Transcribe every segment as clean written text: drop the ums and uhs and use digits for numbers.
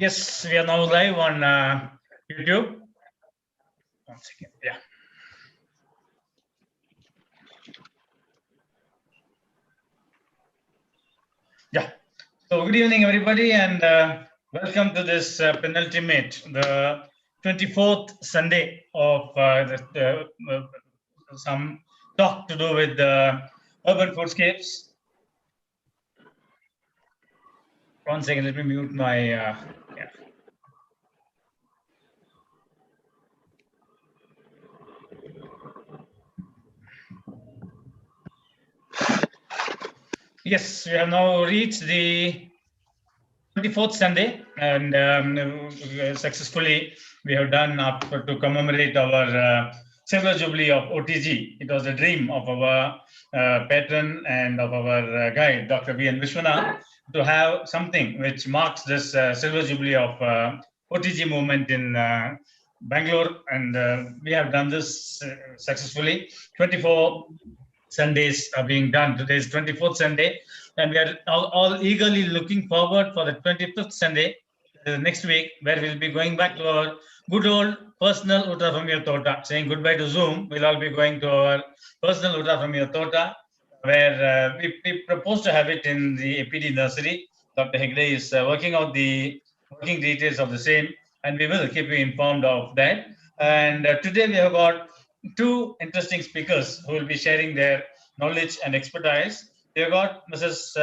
Yes, we are now live on YouTube. 1 second. Yeah. Yeah. So good evening, everybody, and welcome to this penultimate, the 24th Sunday of some talk to do with urban foodscapes. 1 second, let me mute my. Yeah. Yes, we have now reached the 24th Sunday, and successfully we have done up to commemorate our silver jubilee of OTG. It was a dream of our patron and of our guide, Dr. V. N. Vishwanath, to have something which marks this silver jubilee of OTG movement in Bangalore, and we have done this successfully. 24 Sundays are being done. Today is 24th Sunday, and we are all eagerly looking forward for the 25th Sunday next week, where we'll be going back to our good old personal Utra from your Tota, saying goodbye to Zoom. We'll all be going to our personal Utra from your Tota, where we propose to have it in the APD nursery. Dr. Hegde is working out the working details of the same, and we will keep you informed of that. And today we have got two interesting speakers who will be sharing their knowledge and expertise. We have got Ms.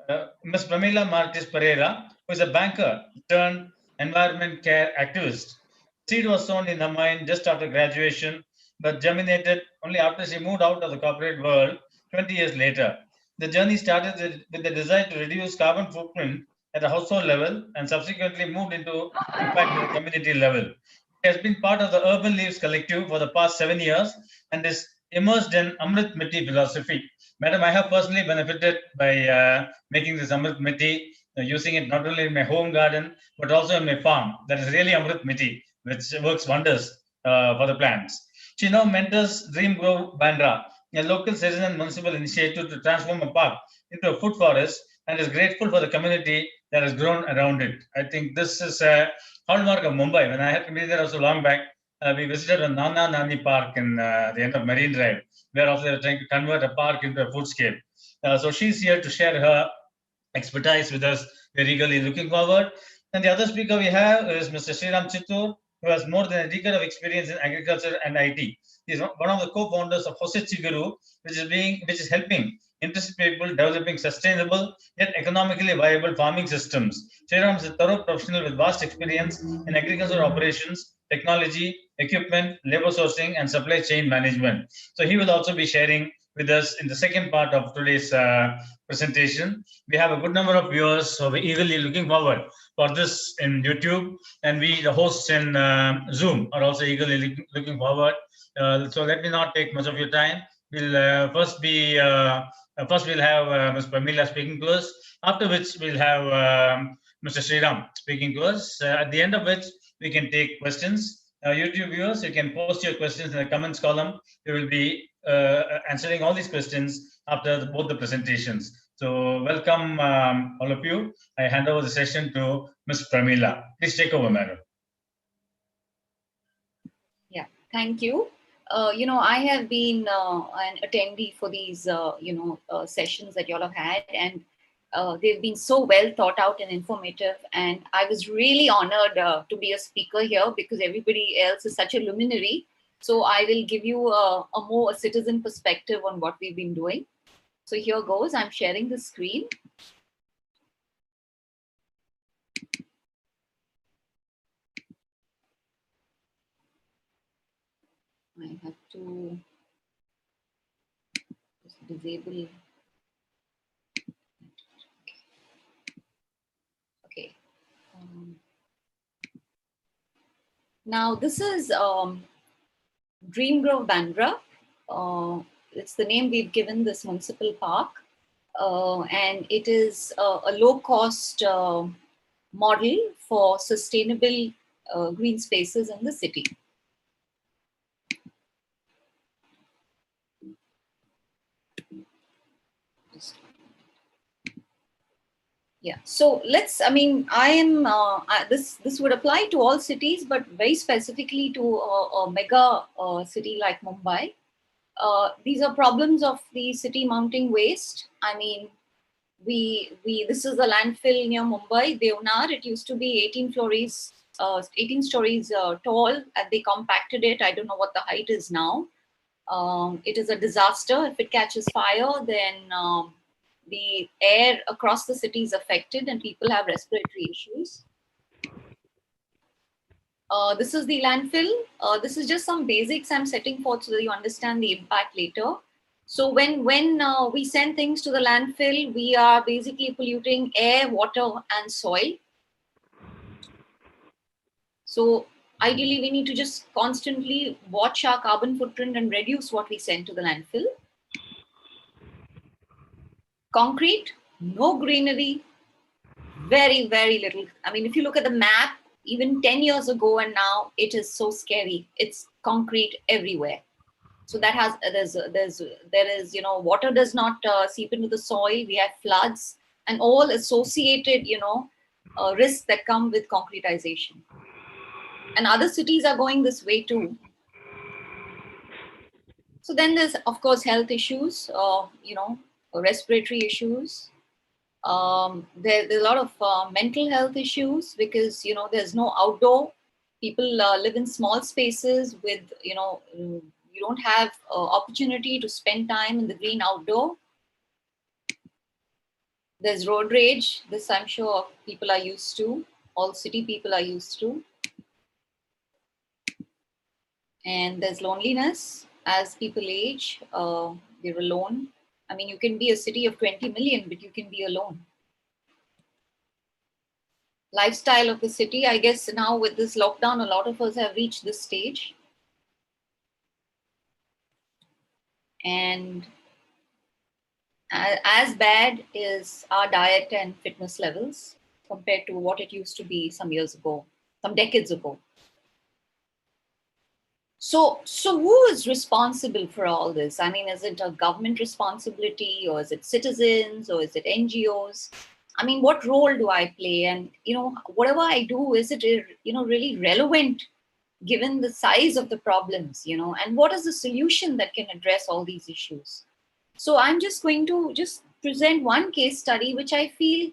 Premila Martis Parera, who is a banker turned environment care activist. Seed was sown in her mind just after graduation, but germinated only after she moved out of the corporate world 20 years later. The journey started with the desire to reduce carbon footprint at a household level and subsequently moved into impact at the community level. He has been part of the Urban Leaves Collective for the past 7 years and is immersed in Amrut Mitti philosophy. Madam, I have personally benefited by making this Amrut Mitti, using it not only in my home garden, but also in my farm. That is really Amrut Mitti, which works wonders for the plants. She now mentors Dream Grow Bandra, a local citizen-municipal initiative to transform a park into a food forest, and is grateful for the community that has grown around it. I think this is a hallmark of Mumbai. When I had to be there also long back, we visited a Nana Nani Park in the end of Marine Drive, where also they were trying to convert a park into a foodscape. So she's here to share her expertise with us. We're eagerly looking forward. And the other speaker we have is Mr. Sriram Chittur, who has more than a decade of experience in agriculture and IT. He's one of the co-founders of Hose Chiguru, which is helping interested people developing sustainable yet economically viable farming systems. Sriram is a thorough professional with vast experience in agricultural operations, technology, equipment, labor sourcing, and supply chain management. So he will also be sharing with us in the second part of today's presentation. We have a good number of viewers, so we're eagerly looking forward for this in YouTube, and we, the hosts in Zoom, are also eagerly looking forward. So let me not take much of your time. We'll first we'll have Ms. Premila speaking to us, after which we'll have Mr. Sriram speaking to us, at the end of which we can take questions. YouTube viewers, you can post your questions in the comments column. We will be answering all these questions after both the presentations. So welcome all of you. I hand over the session to Ms. Premila. Please take over, madam. Yeah, thank you. I have been an attendee for these, sessions that you all have had, and they've been so well thought out and informative. And I was really honored to be a speaker here because everybody else is such a luminary. So I will give you a more citizen perspective on what we've been doing. So here goes, I'm sharing the screen. I have to just disable. Okay. Now this is Dream Grove Bandra. It's the name we've given this municipal park. And it is a low-cost model for sustainable green spaces in the city. Yeah. So let's. I mean, this would apply to all cities, but very specifically to a mega city like Mumbai. These are problems of the city mounting waste. I mean, we this is a landfill near Mumbai, Devnar. It used to be 18 stories tall, and they compacted it. I don't know what the height is now. It is a disaster. If it catches fire, then the air across the city is affected, and people have respiratory issues. This is the landfill. This is just some basics I'm setting forth so that you understand the impact later. So when we send things to the landfill, we are basically polluting air, water, and soil. So ideally, we need to just constantly watch our carbon footprint and reduce what we send to the landfill. Concrete, no greenery, very, very little. I mean, if you look at the map, even 10 years ago and now, it is so scary. It's concrete everywhere. So that has, there is, water does not seep into the soil. We have floods and all associated, risks that come with concretization. And other cities are going this way too. So then there's, of course, health issues, respiratory issues. There's a lot of mental health issues because, there's no outdoor. People live in small spaces with, you don't have opportunity to spend time in the green outdoor. There's road rage. This I'm sure people are used to. All city people are used to. And there's loneliness. As people age, they're alone. I mean, you can be a city of 20 million, but you can be alone. Lifestyle of the city, I guess now with this lockdown, a lot of us have reached this stage. And as bad is our diet and fitness levels compared to what it used to be some years ago, some decades ago. So who is responsible for all this? I mean, is it a government responsibility, or is it citizens, or is it NGOs? I mean, what role do I play? And, whatever I do, is it, really relevant given the size of the problems, and what is the solution that can address all these issues? So I'm just going to just present one case study, which I feel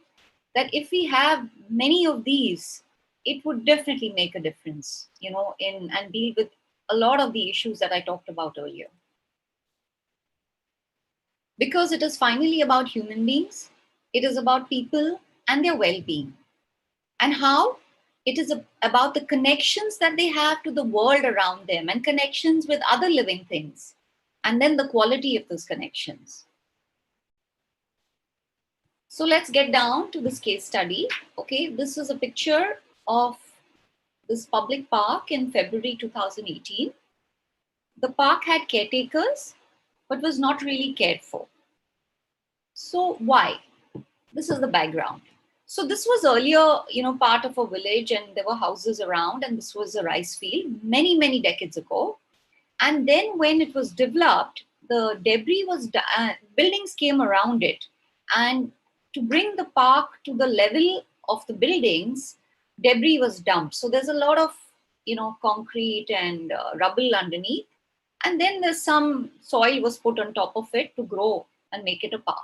that if we have many of these, it would definitely make a difference, and deal with a lot of the issues that I talked about earlier. Because it is finally about human beings, it is about people and their well-being. And how? It is about the connections that they have to the world around them and connections with other living things. And then the quality of those connections. So let's get down to this case study. Okay, this is a picture of this public park in February 2018. The park had caretakers, but was not really cared for. So why? This is the background. So this was earlier, part of a village, and there were houses around, and this was a rice field many, many decades ago. And then when it was developed, the debris was, buildings came around it. And to bring the park to the level of the buildings, debris was dumped. So there's a lot of, concrete and rubble underneath. And then there's some soil was put on top of it to grow and make it a park.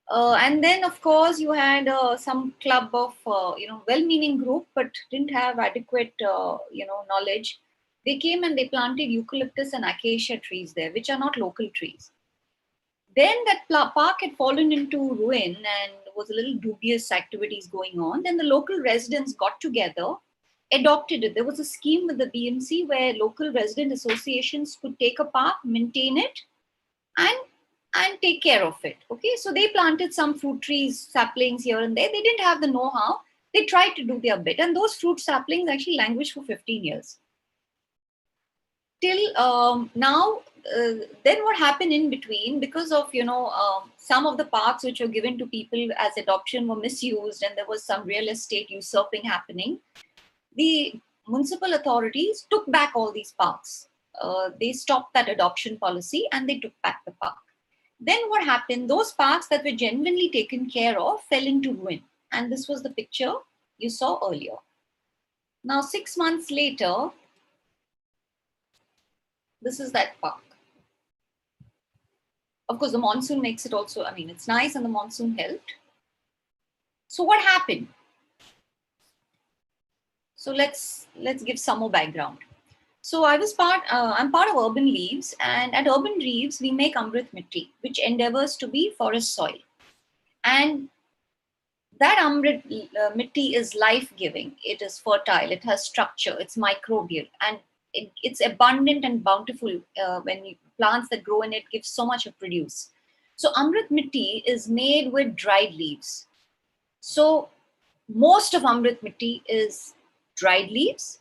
And then, of course, you had some club of, well-meaning group, but didn't have adequate, knowledge. They came and they planted eucalyptus and acacia trees there, which are not local trees. Then that park had fallen into ruin and was a little dubious activities going on. Then the local residents got together, adopted it. There was a scheme with the BMC where local resident associations could take a park, maintain it, and take care of it. Okay, so they planted some fruit trees, saplings here and there. They didn't have the know-how. They tried to do their bit, and those fruit saplings actually languished for 15 years. Till now, then what happened in between, because of, some of the parks which were given to people as adoption were misused, and there was some real estate usurping happening, the municipal authorities took back all these parks. They stopped that adoption policy and they took back the park. Then what happened? Those parks that were genuinely taken care of fell into ruin. And this was the picture you saw earlier. Now, 6 months later, this is that park. Of course, the monsoon makes it also, I mean, it's nice and the monsoon helped. So what happened? So let's give some more background. So I'm part of Urban Leaves, and at Urban Leaves, we make Amrut Mitti, which endeavors to be forest soil. And that Amrut Mitti is life-giving. It is fertile, it has structure, it's microbial, and it's abundant and bountiful when plants that grow in it give so much of produce. So Amrut Mitti is made with dried leaves. So most of Amrut Mitti is dried leaves,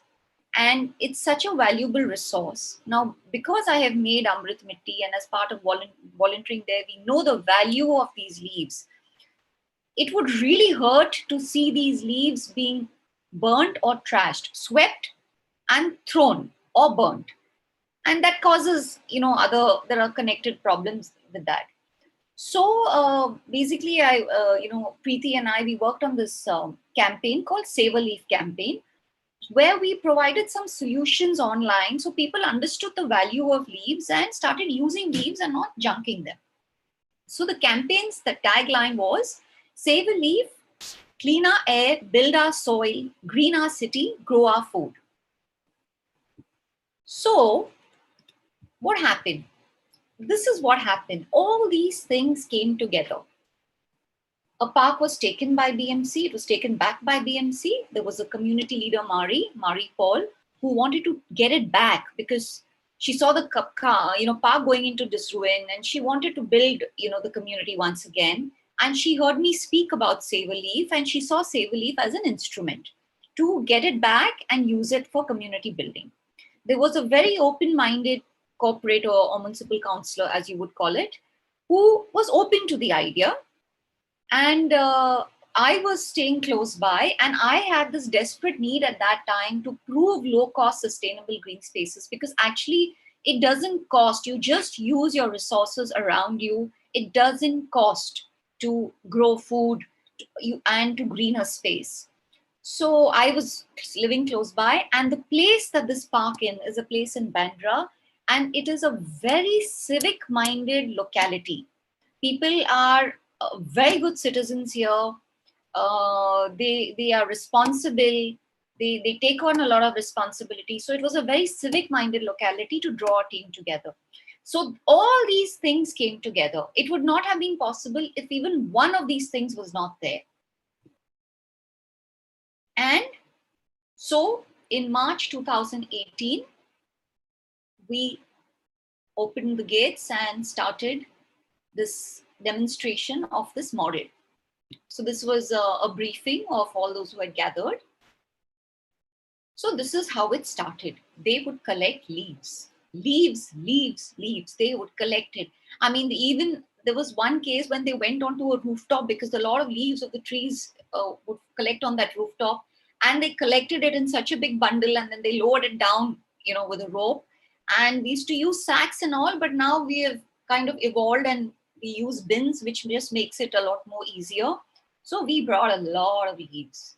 and it's such a valuable resource. Now, because I have made Amrut Mitti, and as part of volunteering there, we know the value of these leaves. It would really hurt to see these leaves being burnt or trashed, swept and thrown or burnt. And that causes, there are connected problems with that. So basically, Preeti and I, we worked on this campaign called Save a Leaf campaign, where we provided some solutions online so people understood the value of leaves and started using leaves and not junking them. So the tagline was, save a leaf, clean our air, build our soil, green our city, grow our food. So what happened? This is what happened. All these things came together. A park was taken by BMC. It was taken back by BMC. There was a community leader, Marie Paul, who wanted to get it back because she saw the park going into disruin, and she wanted to build, the community once again. And she heard me speak about Save a Leaf, and she saw Save a Leaf as an instrument to get it back and use it for community building. There was a very open-minded corporate or municipal councillor, as you would call it, who was open to the idea. And I was staying close by, and I had this desperate need at that time to prove low-cost sustainable green spaces, because actually it doesn't cost. You just use your resources around you. It doesn't cost to grow food and to green a space. So I was living close by, and the place that this park is a place in Bandra, and it is a very civic-minded locality. People are very good citizens here. They are responsible. They take on a lot of responsibility. So it was a very civic-minded locality to draw a team together. So all these things came together. It would not have been possible if even one of these things was not there. And so in March 2018, we opened the gates and started this demonstration of this model. So this was a briefing of all those who had gathered. So this is how it started. They would collect leaves. They would collect it. I mean, even there was one case when they went onto a rooftop, because a lot of leaves of the trees would collect on that rooftop, and they collected it in such a big bundle, and then they lowered it down, with a rope. And we used to use sacks and all, but now we have kind of evolved and we use bins, which just makes it a lot more easier. So we brought a lot of leaves.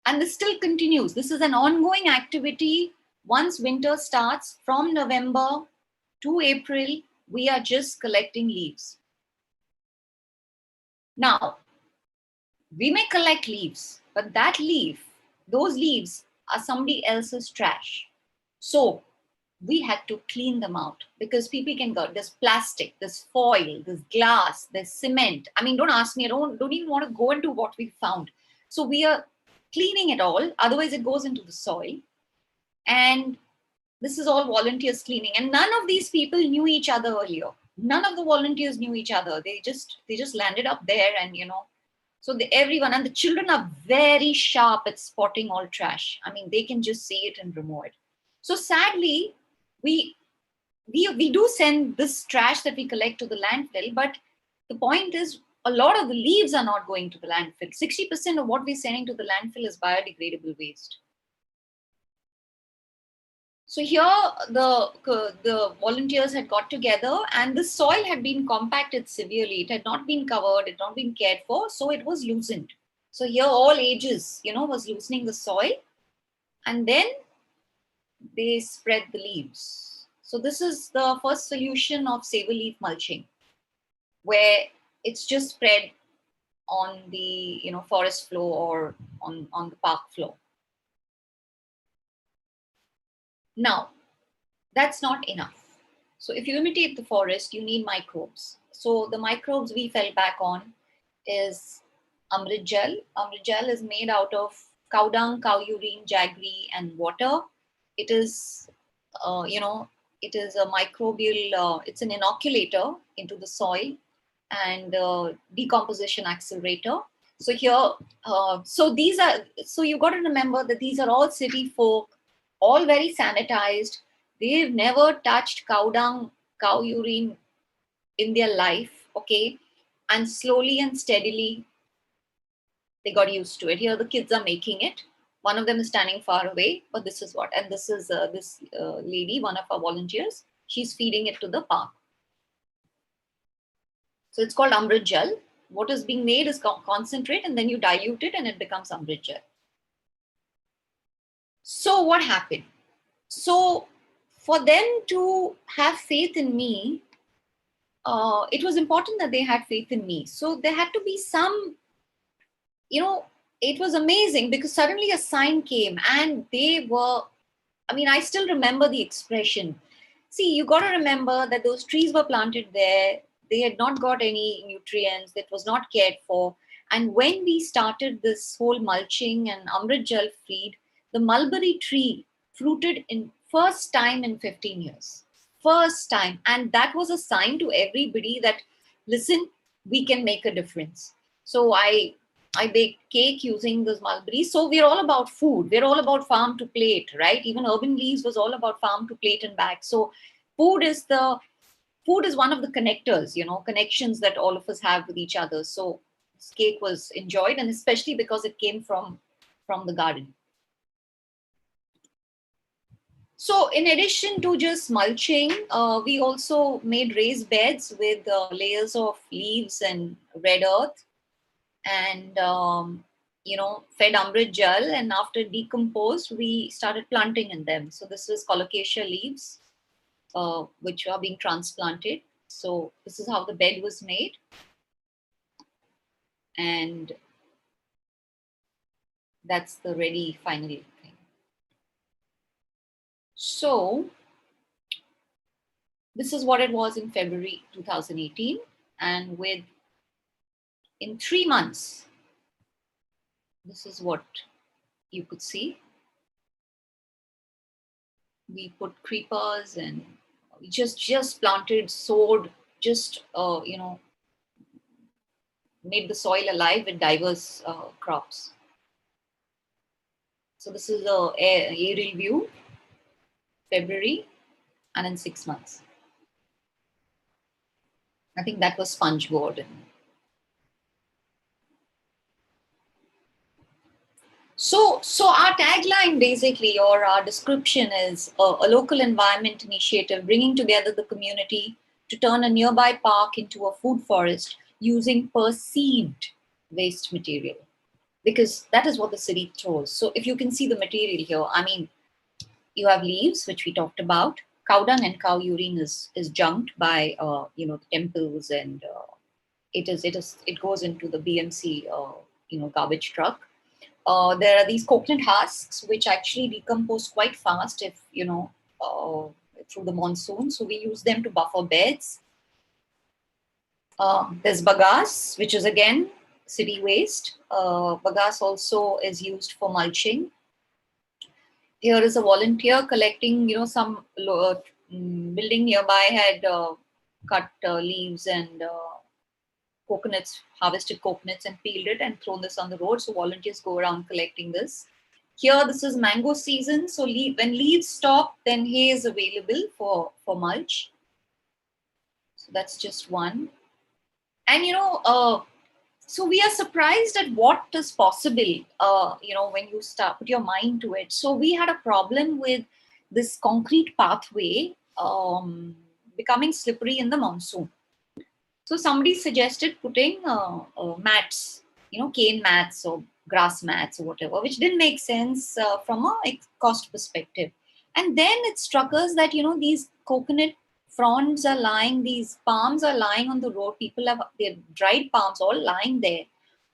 And this still continues. This is an ongoing activity. Once winter starts, from November to April, we are just collecting leaves. Now, we may collect leaves, but those leaves are somebody else's trash. So we had to clean them out, because people can go, there's plastic, there's foil, there's glass, there's cement. I mean, don't ask me, I don't even want to go into what we found. So we are cleaning it all, otherwise it goes into the soil. And this is all volunteers cleaning. And none of these people knew each other earlier. None of the volunteers knew each other. They just landed up there, and so everyone, and the children are very sharp at spotting all trash. I mean, they can just see it and remove it. So sadly, we do send this trash that we collect to the landfill, but the point is, a lot of the leaves are not going to the landfill. 60% of what we're sending to the landfill is biodegradable waste. So here the volunteers had got together, and the soil had been compacted severely. It had not been covered, it had not been cared for, so it was loosened. So here all ages, was loosening the soil, and then they spread the leaves. So this is the first solution of saver leaf mulching, where it's just spread on the forest floor or on the park floor. Now, that's not enough. So if you imitate the forest, you need microbes. So the microbes we fell back on is Amrut gel. Amrut gel is made out of cow dung, cow urine, jaggery, and water. It is, it is a microbial, it's an inoculator into the soil and decomposition accelerator. So here, so you got to remember that these are all city folk, all very sanitized. They've never touched cow dung, cow urine in their life, okay? And slowly and steadily, they got used to it. Here, the kids are making it. One of them is standing far away, but this is what, and this is this lady, one of our volunteers. She's feeding it to the park. So it's called Amrut gel. What is being made is concentrate, and then you dilute it and it becomes Amrut gel. So what happened? So for them to have faith in me, it was important that they had faith in me. So there had to be some, it was amazing because suddenly a sign came and they were, I still remember the expression. See, you got to remember that those trees were planted there. They had not got any nutrients. That was not cared for. And when we started this whole mulching and Amrut gel feed, the mulberry tree fruited in first time in 15 years. First time. And that was a sign to everybody that, listen, we can make a difference. So I baked cake using those mulberries. So we're all about food. We're all about farm to plate, right? Even Urban Leaves was all about farm to plate and back. So food is one of the connectors, connections that all of us have with each other. So this cake was enjoyed, and especially because it came from the garden. So in addition to just mulching, we also made raised beds with layers of leaves and red earth, and fed Amrut gel, and after decomposed we started planting in them. So this is colocasia leaves which are being transplanted. So this is how the bed was made, and that's the ready final thing. So this is what it was in February 2018, and in 3 months, this is what you could see. We put creepers and we just planted, sowed, just made the soil alive with diverse crops. So this is the aerial view, February, and in 6 months. I think that was sponge board. So our tagline basically, or our description, is a local environment initiative bringing together the community to turn a nearby park into a food forest using perceived waste material, because that is what the city throws. So if you can see the material here, you have leaves, which we talked about. Cow dung and cow urine is junked by temples, and it goes into the BMC garbage truck. There are these coconut husks which actually decompose quite fast if through the monsoon. So we use them to buffer beds. There's bagasse, which is again city waste. Bagasse also is used for mulching. Here is a volunteer collecting, some building nearby had cut leaves and coconuts, harvested coconuts and peeled it and thrown this on the road. So volunteers go around collecting this. Here, this is mango season. So when leaves stop, then hay is available for mulch. So that's just one. And, so we are surprised at what is possible, when you put your mind to it. So we had a problem with this concrete pathway becoming slippery in the monsoon. So somebody suggested putting mats, cane mats or grass mats or whatever, which didn't make sense from a cost perspective. And then it struck us that, these coconut fronds are lying, these palms are lying on the road. People have their dried palms all lying there.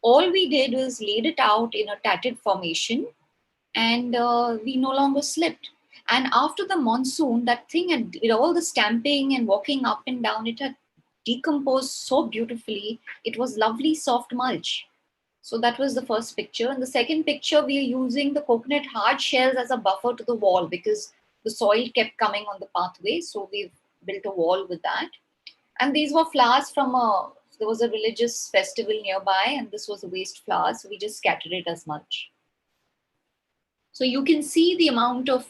All we did was laid it out in a tattered formation, and we no longer slipped. And after the monsoon, that thing had, with all the stamping and walking up and down, it had decomposed so beautifully. It was lovely soft mulch. So that was the first picture. And the second picture, we are using the coconut hard shells as a buffer to the wall because the soil kept coming on the pathway. So we've built a wall with that. And these were flowers from there was a religious festival nearby, and this was the waste flowers. So we just scattered it as mulch. So you can see the amount of,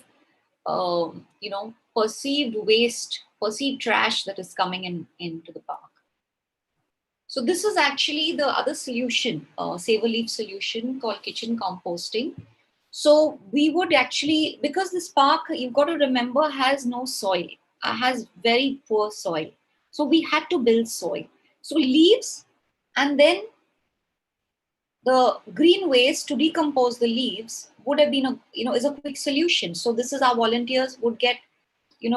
perceived waste, perceived trash that is coming into the park. So this is actually the other solution, saver leaf solution called kitchen composting. So we would actually, because this park, you've got to remember, has no soil, has very poor soil. So we had to build soil. So leaves, and then the green waste to decompose the leaves would have been is a quick solution. So this is our volunteers would get,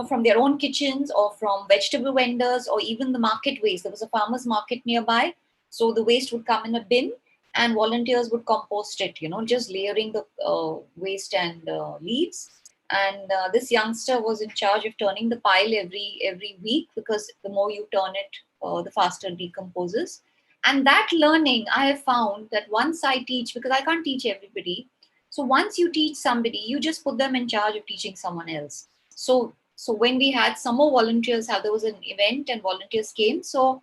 from their own kitchens or from vegetable vendors or even the market waste. There was a farmer's market nearby. So the waste would come in a bin and volunteers would compost it, just layering the waste and leaves. And this youngster was in charge of turning the pile every week, because the more you turn it, the faster it decomposes. And that learning, I have found that once I teach, because I can't teach everybody. So once you teach somebody, you just put them in charge of teaching someone else. So when we had summer volunteers, there was an event and volunteers came. So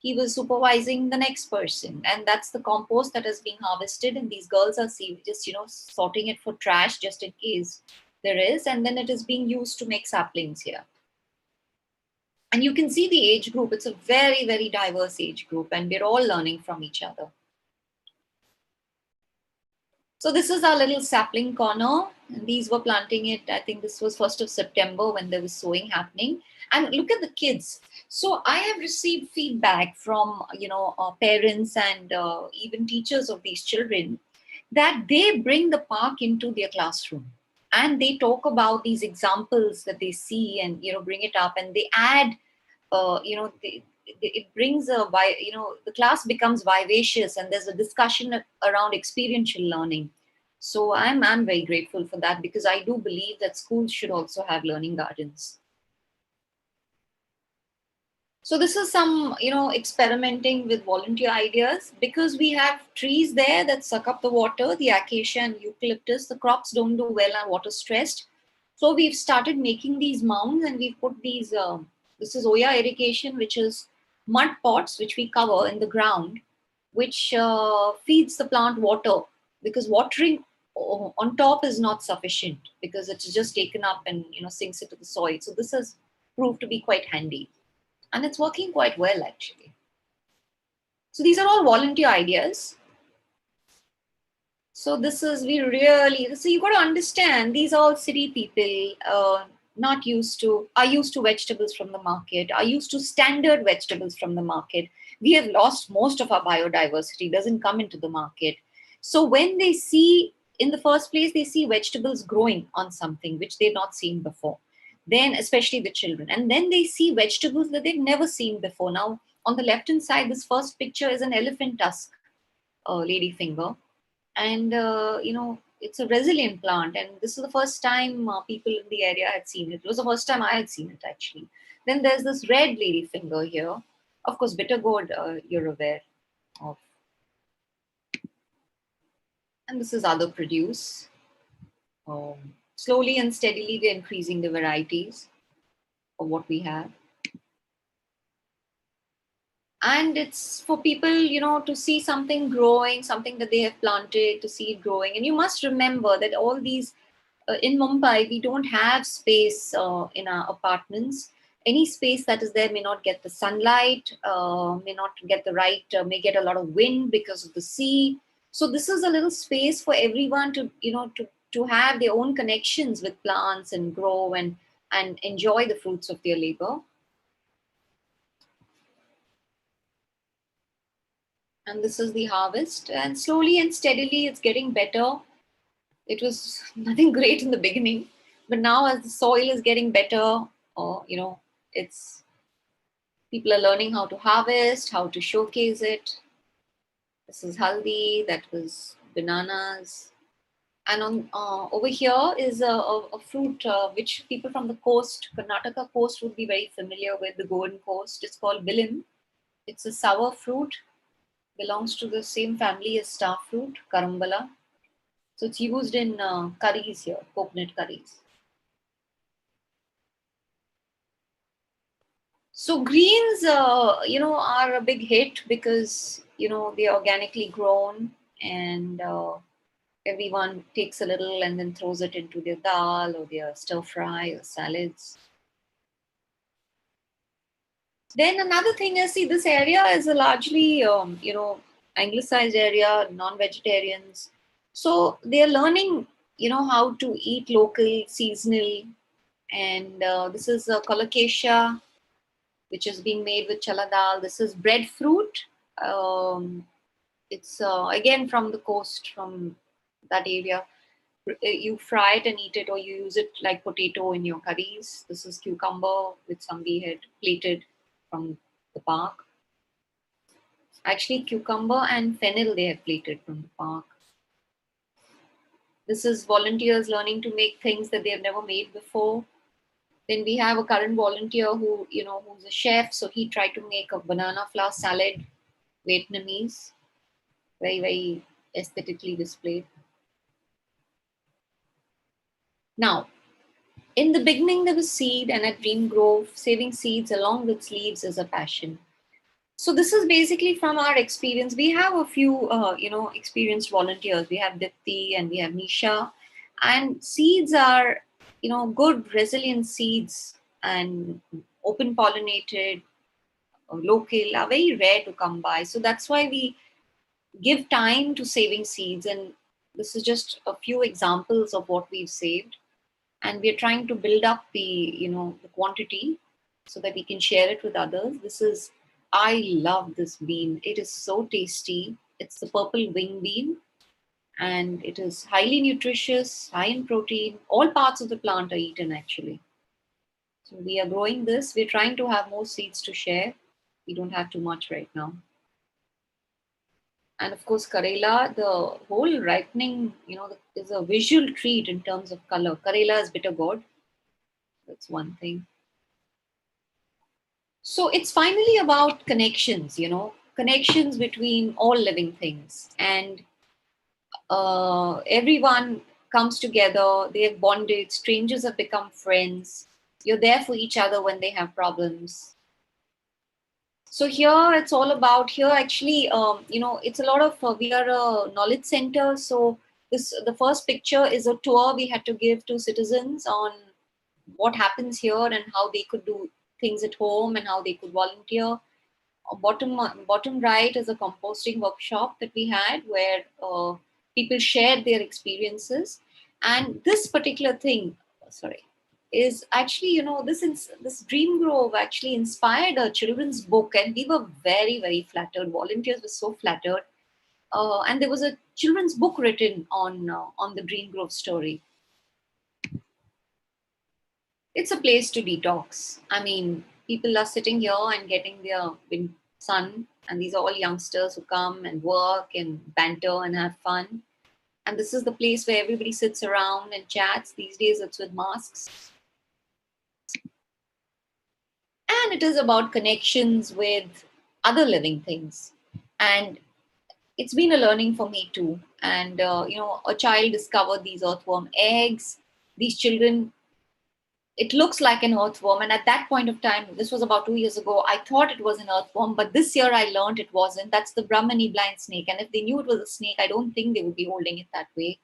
he was supervising the next person. And that's the compost that is being harvested. And these girls are just, sorting it for trash just in case there is. And then it is being used to make saplings here. And you can see the age group. It's a very, very diverse age group, and we're all learning from each other. So this is our little sapling corner. And these were planting it. I think this was 1st of September when there was sowing happening. And look at the kids. So I have received feedback from, parents and even teachers of these children, that they bring the park into their classroom. And they talk about these examples that they see and, bring it up, and they add, it brings the class becomes vivacious, and there's a discussion around experiential learning. So I'm very grateful for that, because I do believe that schools should also have learning gardens. So this is some, experimenting with volunteer ideas, because we have trees there that suck up the water, the acacia and eucalyptus. The crops don't do well and water stressed. So we've started making these mounds, and we've put these, this is Oya irrigation, which is mud pots, which we cover in the ground, which feeds the plant water, because watering on top is not sufficient, because it's just taken up and, sinks into the soil. So this has proved to be quite handy. And it's working quite well, actually. So these are all volunteer ideas. So so you got to understand, these are all city people, are used to vegetables from the market, are used to standard vegetables from the market. We have lost most of our biodiversity, doesn't come into the market. So when they see, in the first place, they see vegetables growing on something which they've not seen before. Then, especially the children, and then they see vegetables that they've never seen before. Now, on the left-hand side, this first picture is an elephant tusk, ladyfinger, and it's a resilient plant. And this is the first time people in the area had seen it. It was the first time I had seen it, actually. Then there's this red ladyfinger here. Of course, bitter gourd, you're aware of. And this is other produce. Slowly and steadily, we're increasing the varieties of what we have. And it's for people, to see something growing, something that they have planted, to see it growing. And you must remember that all these, in Mumbai, we don't have space in our apartments. Any space that is there may not get the sunlight, may not get the right, may get a lot of wind because of the sea. So this is a little space for everyone to to have their own connections with plants and grow and enjoy the fruits of their labor. And this is the harvest, and slowly and steadily it's getting better. It was nothing great in the beginning, but now as the soil is getting better, it's people are learning how to harvest, how to showcase it. This is haldi, that was bananas. And on over here is a fruit which people from the coast, Karnataka coast, would be very familiar with, the Golden Coast. It's called bilim. It's a sour fruit, belongs to the same family as star fruit, karambala. So it's used in curries here, coconut curries. So greens, are a big hit because, they're organically grown, and everyone takes a little and then throws it into their dal or their stir fry or salads. Then another thing is, see, this area is a largely, anglicized area, non-vegetarians. So they're learning, how to eat local, seasonal. And this is colocasia, which is being made with chala dal. This is breadfruit. It's again from the coast, from that area. You fry it and eat it, or you use it like potato in your curries. This is cucumber, which somebody had plated from the park. Actually, cucumber and fennel they had plated from the park. This is volunteers learning to make things that they have never made before. Then we have a current volunteer who, who's a chef. So he tried to make a banana flour salad, Vietnamese, very, very aesthetically displayed. Now, in the beginning, there was seed, and at Dream Grove, saving seeds along with leaves is a passion. So this is basically from our experience. We have a few, experienced volunteers. We have Dipti and we have Nisha, and seeds are, good, resilient seeds and open pollinated, local, are very rare to come by. So that's why we give time to saving seeds. And this is just a few examples of what we've saved. And we're trying to build up the quantity so that we can share it with others. I love this bean. It is so tasty. It's the purple wing bean, and it is highly nutritious, high in protein. All parts of the plant are eaten actually. So we are growing this. We're trying to have more seeds to share. We don't have too much right now. And of course, Karela, the whole ripening, is a visual treat in terms of color. Karela is bitter gourd. That's one thing. So it's finally about connections, connections between all living things. And everyone comes together, they have bonded, strangers have become friends. You're there for each other when they have problems. So here it's all about, here actually, it's a lot of, we are a knowledge center. So the first picture is a tour we had to give to citizens on what happens here and how they could do things at home and how they could volunteer. Bottom right is a composting workshop that we had where people shared their experiences. And this particular thing, is actually, this Dream Grove actually inspired a children's book, and we were very, very flattered. Volunteers were so flattered. And there was a children's book written on the Dream Grove story. It's a place to detox. I mean, people are sitting here and getting their sun, and these are all youngsters who come and work and banter and have fun. And this is the place where everybody sits around and chats. These days it's with masks. And it is about connections with other living things. And it's been a learning for me too. And, a child discovered these earthworm eggs. These children, it looks like an earthworm. And at that point of time, this was about 2 years ago, I thought it was an earthworm. But this year I learned it wasn't. That's the Brahmani blind snake. And if they knew it was a snake, I don't think they would be holding it that way.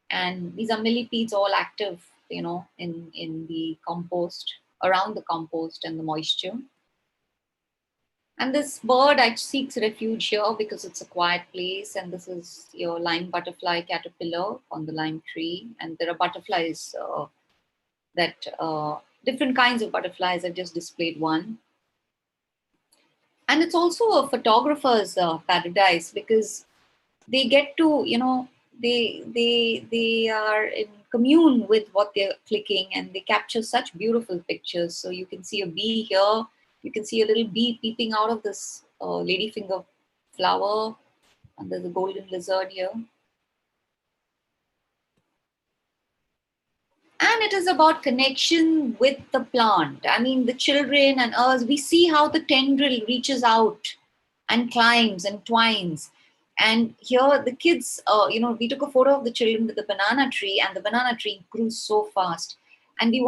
And these are millipedes, all active, in the compost, around the compost and the moisture. And this bird actually seeks refuge here because it's a quiet place. And this is your lime butterfly caterpillar on the lime tree. And there are butterflies different kinds of butterflies. I've just displayed one. And it's also a photographer's paradise because they get to, they are in commune with what they're clicking, and they capture such beautiful pictures. So you can see a bee here, you can see a little bee peeping out of this ladyfinger flower, and there's a golden lizard here. And it is about connection with the plant. I mean, the children and us, we see how the tendril reaches out and climbs and twines. And here the kids, we took a photo of the children with the banana tree, and the banana tree grew so fast. And they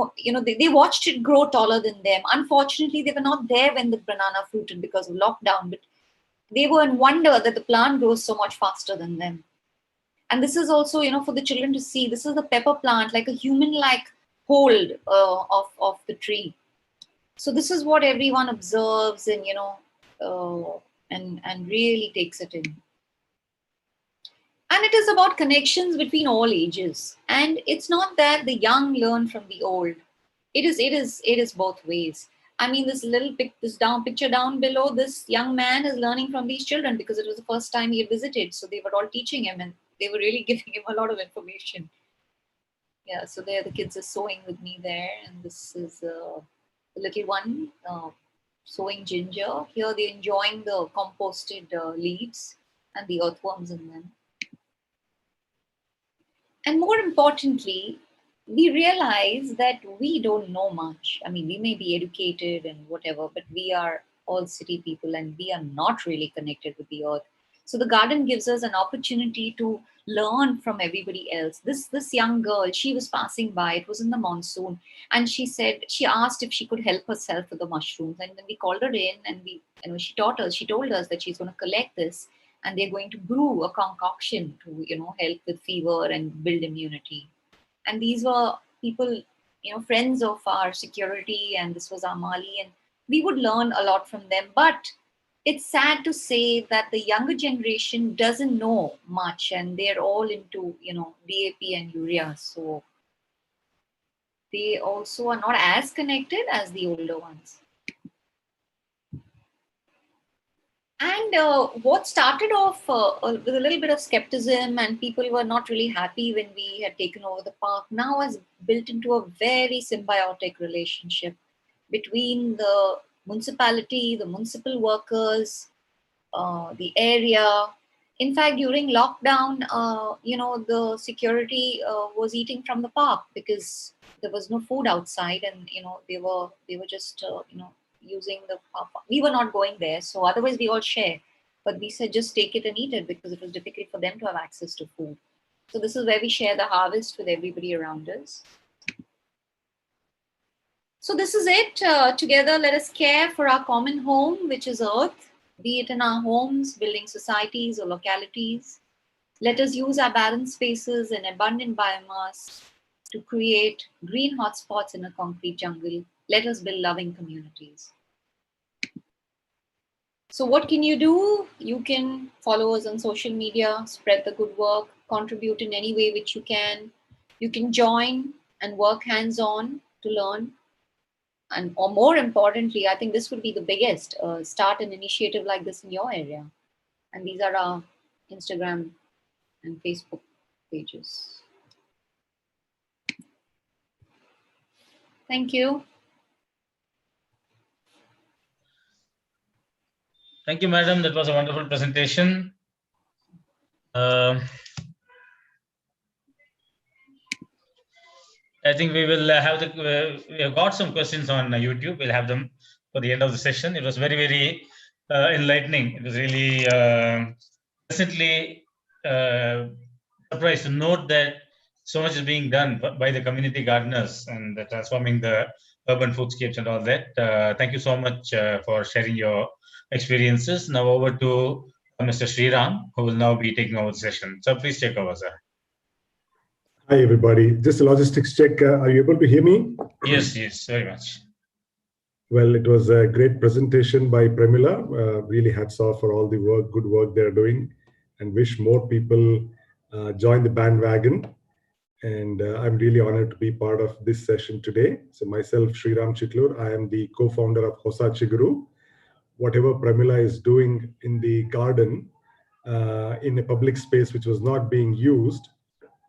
watched it grow taller than them. Unfortunately, they were not there when the banana fruited because of lockdown, but they were in wonder that the plant grows so much faster than them. And this is also, for the children to see, this is the pepper plant, like a human like hold of the tree. So this is what everyone observes, and and really takes it in. And it is about connections between all ages. And it's not that the young learn from the old. It is both ways. I mean, this picture down below, this young man is learning from these children because it was the first time he had visited. So they were all teaching him, and they were really giving him a lot of information. Yeah, so there the kids are sewing with me there, and this is the little one sowing ginger. Here they're enjoying the composted leaves and the earthworms in them. And more importantly, we realize that we don't know much. I mean, we may be educated and whatever, but we are all city people and we are not really connected with the earth. So the garden gives us an opportunity to learn from everybody else. This young girl, she was passing by, it was in the monsoon, and she asked if she could help herself with the mushrooms. And when we called her in and she told us that she's going to collect this, and they're going to brew a concoction to help with fever and build immunity. And these were people, friends of our security, and this was our Mali, and we would learn a lot from them. But it's sad to say that the younger generation doesn't know much, and they're all into DAP and urea, so they also are not as connected as the older ones. And what started off with a little bit of skepticism, and people were not really happy when we had taken over the park, now has built into a very symbiotic relationship between the municipality, the municipal workers, the area. In fact, during lockdown, the security was eating from the park because there was no food outside, and they were just using the park. We were not going there, so otherwise we all share. But we said just take it and eat it because it was difficult for them to have access to food. So this is where we share the harvest with everybody around us. So this is it. Together, let us care for our common home, which is Earth, be it in our homes, building societies, or localities. Let us use our barren spaces and abundant biomass to create green hotspots in a concrete jungle. Let us build loving communities. So what can you do? You can follow us on social media, spread the good work, contribute in any way which you can. You can join and work hands-on to learn. Or more importantly, I think this would be the biggest, start an initiative like this in your area. And these are our Instagram and Facebook pages. Thank you. Thank you, madam. That was a wonderful presentation. I think we will have we have got some questions on YouTube. We'll have them for the end of the session. It was very, very enlightening. It was really pleasantly surprised to note that so much is being done by the community gardeners and transforming the urban foodscapes and all that. Thank you so much for sharing your experiences. Now over to Mr. Sriram, who will now be taking over the session. So please take over, sir. Hi, everybody. Just a logistics check. Are you able to hear me? Yes, very much. Well, it was a great presentation by Premila. Really hats off for all the good work they're doing, and wish more people join the bandwagon. And I'm really honored to be part of this session today. So myself, Sriram Chitlur, I am the co-founder of Hosa Chiguru. Whatever Premila is doing in the garden, in a public space which was not being used,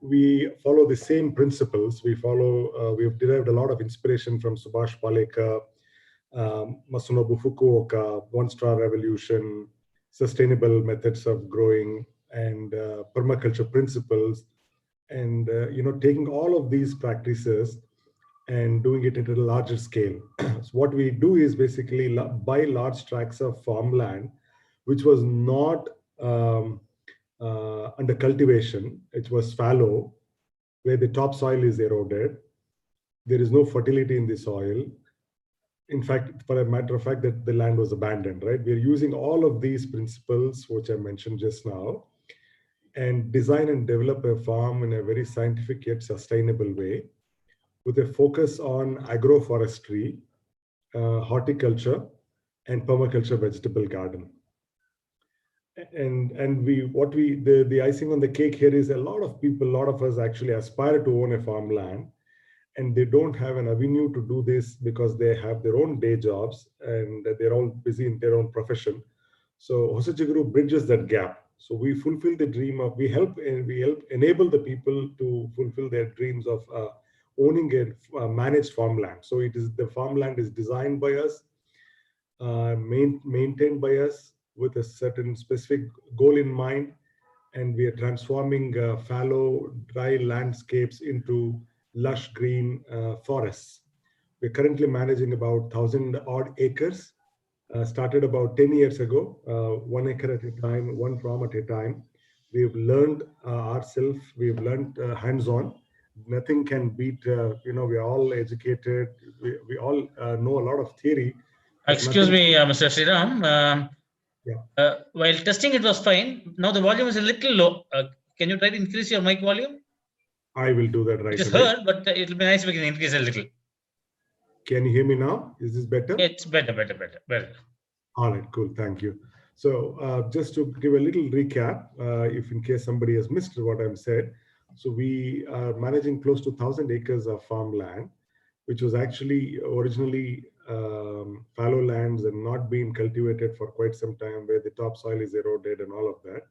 we follow the same principles. We've derived a lot of inspiration from Subhash Palekar, Masunobu Fukuoka, One Star Revolution, sustainable methods of growing, and permaculture principles, and taking all of these practices and doing it at a larger scale. So what we do is basically buy large tracts of farmland, which was not under cultivation. It was fallow, where the topsoil is eroded. There is no fertility in the soil. In fact, for a matter of fact, that the land was abandoned, right? We're using all of these principles, which I mentioned just now, and design and develop a farm in a very scientific yet sustainable way, with a focus on agroforestry, horticulture, and permaculture vegetable garden. And the icing on the cake here is a lot of us actually aspire to own a farmland, and they don't have an avenue to do this because they have their own day jobs and they're all busy in their own profession. So Hosachi Group bridges that gap. So we fulfill the dream of, we help enable the people to fulfill their dreams of owning a managed farmland. So the farmland is designed by us, maintained by us with a certain specific goal in mind, and we are transforming fallow, dry landscapes into lush green forests. We're currently managing about 1,000 odd acres. Started about 10 years ago, 1 acre at a time, one farm at a time. We've learned ourselves, we've learned hands-on. Nothing can beat, we're all educated, we all know a lot of theory. Excuse me, Mr. Sriram. While testing, it was fine. Now the volume is a little low. Can you try to increase your mic volume? I will do that right away. It is heard, but it will be nice if we can increase a little. Can you hear me now? Is this better? It's better. All right, cool. Thank you. So just to give a little recap, if in case somebody has missed what I've said. So we are managing close to 1,000 acres of farmland, which was actually originally fallow lands and not being cultivated for quite some time, where the topsoil is eroded and all of that.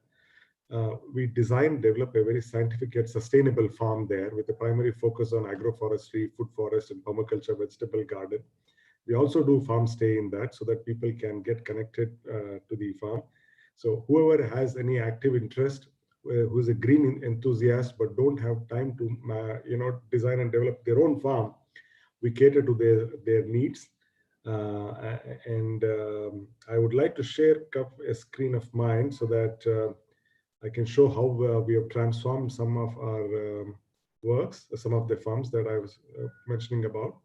We develop a very scientific yet sustainable farm there, with a primary focus on agroforestry, food forest, and permaculture vegetable garden. We also do farm stay in that, so that people can get connected to the farm. So whoever has any active interest, who's a green enthusiast but don't have time to design and develop their own farm, we cater to their needs. I would like to share a screen of mine so that I can show how we have transformed some of our works, some of the farms that I was mentioning about.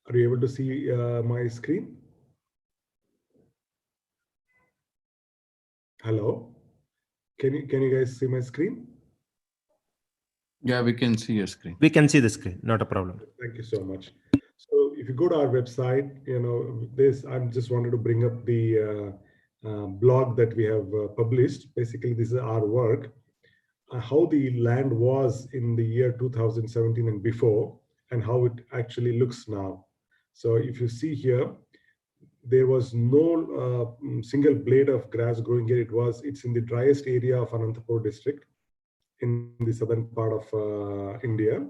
Are you able to see my screen? Hello? Can you guys see my screen? Yeah, we can see your screen. We can see the screen, not a problem. Thank you so much. So if you go to our website, I just wanted to bring up the blog that we have published. Basically, this is our work, how the land was in the year 2017 and before, and how it actually looks now. So if you see here, there was no single blade of grass growing here. It's in the driest area of Anantapur district in the southern part of India,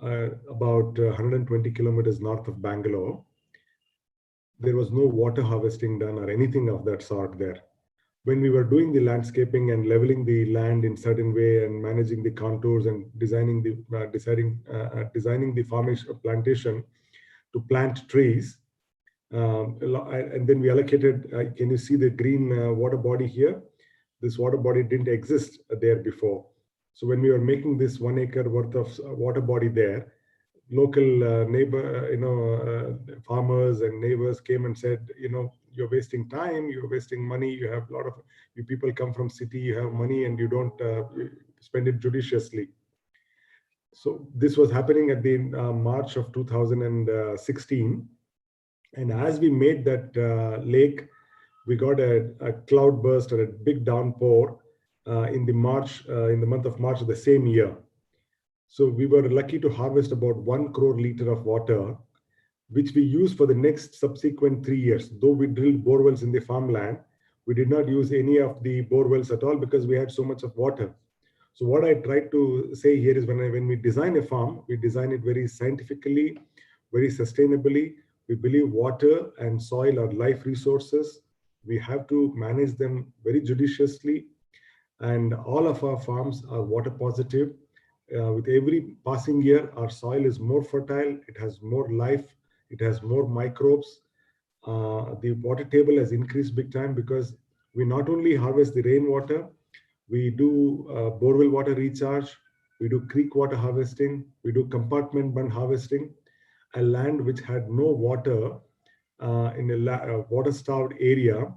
about 120 kilometers north of Bangalore. There was no water harvesting done or anything of that sort there. When we were doing the landscaping and leveling the land in certain way and managing the contours and designing the plantation to plant trees, and then we allocated, can you see the green water body here? This water body didn't exist there before. So when we were making this 1 acre worth of water body there, local farmers and neighbors came and said, you're wasting time, you're wasting money, you have a lot of, you people come from city, you have money and you don't spend it judiciously. So this was happening at the March of 2016. And as we made that lake, we got a cloud burst or a big downpour in the month of March of the same year. So we were lucky to harvest about 1 crore liter of water, which we used for the next subsequent 3 years. Though we drilled borewells in the farmland, we did not use any of the borewells at all because we had so much of water. So what I tried to say here is when we design a farm, we design it very scientifically, very sustainably. We believe water and soil are life resources. We have to manage them very judiciously. And all of our farms are water positive. With every passing year, our soil is more fertile, it has more life, it has more microbes. The water table has increased big time because we not only harvest the rainwater, we do borewell water recharge, we do creek water harvesting, we do compartment bund harvesting. A land which had no water in a water-starved area,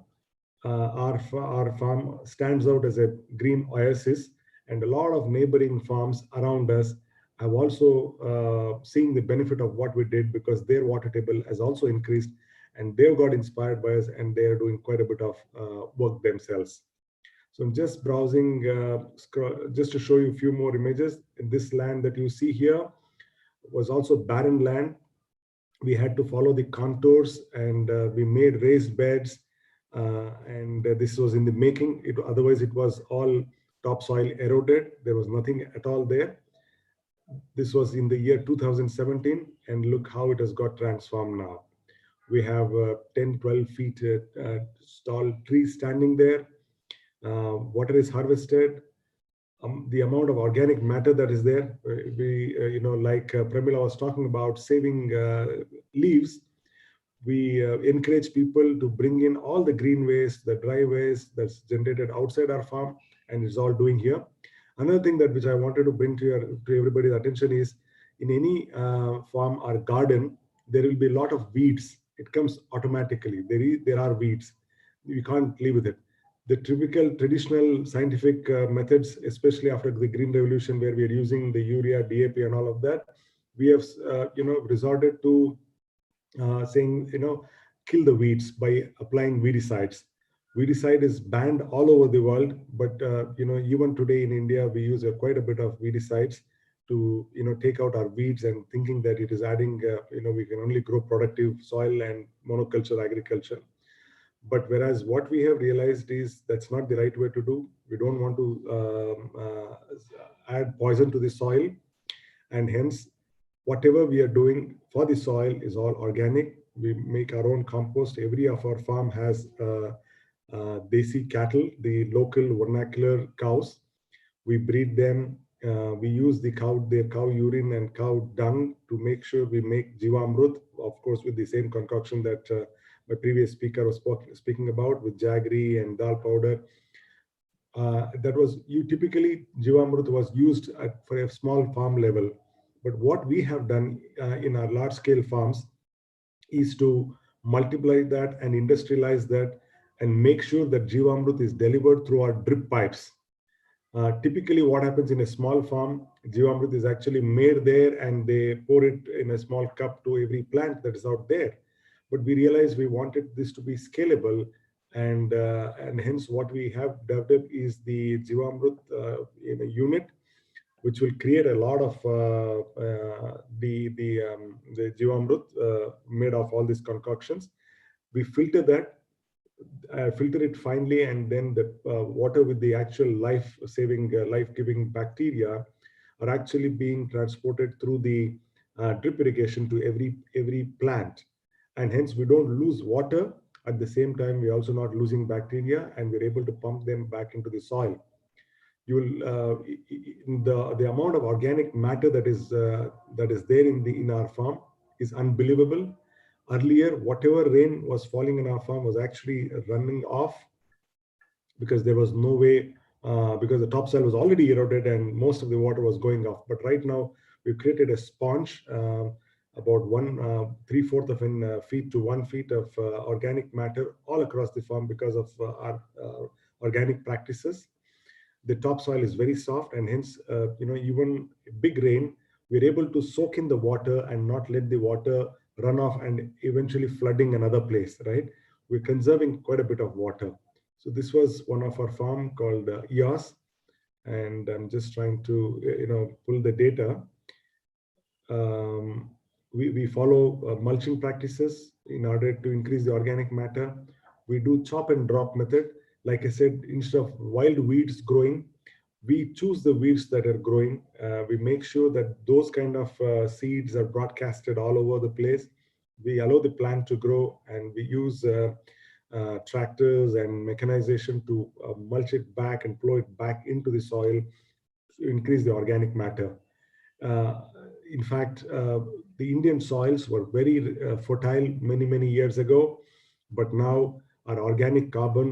our farm stands out as a green oasis, and a lot of neighboring farms around us have also seen the benefit of what we did because their water table has also increased, and they've got inspired by us, and they are doing quite a bit of work themselves. So I'm just browsing, just to show you a few more images. This land that you see here was also barren land. We had to follow the contours, and we made raised beds, and this was in the making. Otherwise, it was all topsoil eroded. There was nothing at all there. This was in the year 2017, and look how it has got transformed now. We have 10, 12 feet tall trees standing there. Water is harvested. The amount of organic matter that is there, like Premila was talking about saving leaves, we encourage people to bring in all the green waste, the dry waste that's generated outside our farm, and it's all doing here. Another thing that which I wanted to bring to everybody's attention is, in any farm or garden, there will be a lot of weeds. It comes automatically. There are weeds. You can't live with it. The typical traditional scientific methods, especially after the Green Revolution, where we are using the urea, DAP, and all of that, we have resorted to saying, kill the weeds by applying weedicides. Weedicide is banned all over the world, but even today in India, we use quite a bit of weedicides to take out our weeds, and thinking that it is adding, we can only grow productive soil and monoculture agriculture. But whereas what we have realized is that's not the right way to do. We don't want to add poison to the soil, and hence whatever we are doing for the soil is all organic. We make our own compost. Every of our farm has desi cattle, the local vernacular cows. We breed them. We use their cow urine and cow dung to make sure we make Amrut, of course, with the same concoction that my previous speaker was speaking about, with jaggery and dal powder. Typically Amrut was used for a small farm level. But what we have done in our large scale farms is to multiply that and industrialize that, and make sure that Amrut is delivered through our drip pipes. Typically what happens in a small farm, Amrut is actually made there, and they pour it in a small cup to every plant that is out there. But we realized we wanted this to be scalable, and hence what we have developed is the Amrut unit, which will create a lot of the Amrut made of all these concoctions. We filter it finely, and then the water with the actual life-saving, life-giving bacteria are actually being transported through the drip irrigation to every plant. And hence we don't lose water. At the same time, we're also not losing bacteria, and we're able to pump them back into the soil. You will the amount of organic matter that is there in our farm is unbelievable. Earlier, whatever rain was falling in our farm was actually running off, because there was no way, because the topsoil was already eroded and most of the water was going off. But right now, we've created a sponge, about 3/4 of a feet to 1 feet of organic matter all across the farm because of our organic practices. The topsoil is very soft, and hence, even big rain we're able to soak in the water and not let the water run off and eventually flooding another place, right? We're conserving quite a bit of water. So this was one of our farm called EOS, and I'm just trying to pull the data. We follow mulching practices in order to increase the organic matter. We do chop and drop method. Like I said, instead of wild weeds growing, we choose the weeds that are growing. We make sure that those kind of seeds are broadcasted all over the place. We allow the plant to grow, and we use tractors and mechanization to mulch it back and plow it back into the soil to increase the organic matter. Uh, in fact, the Indian soils were very fertile many years ago, but now our organic carbon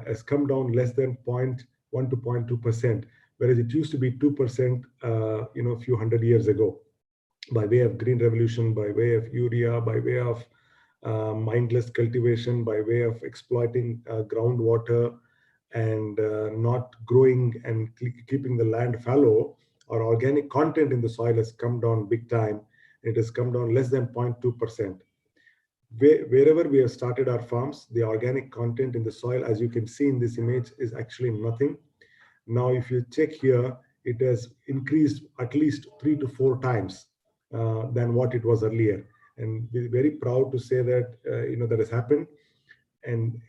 has come down less than 0.1 to 0.2%, whereas it used to be 2%, a few hundred years ago, by way of green revolution, by way of urea, by way of mindless cultivation, by way of exploiting groundwater and not growing and keeping the land fallow. Our organic content in the soil has come down big time. It has come down less than 0.2%. Wherever we have started our farms, the organic content in the soil, as you can see in this image, is actually nothing. Now, if you check here, it has increased at least 3 to 4 times than what it was earlier. And we're very proud to say that, that has happened. And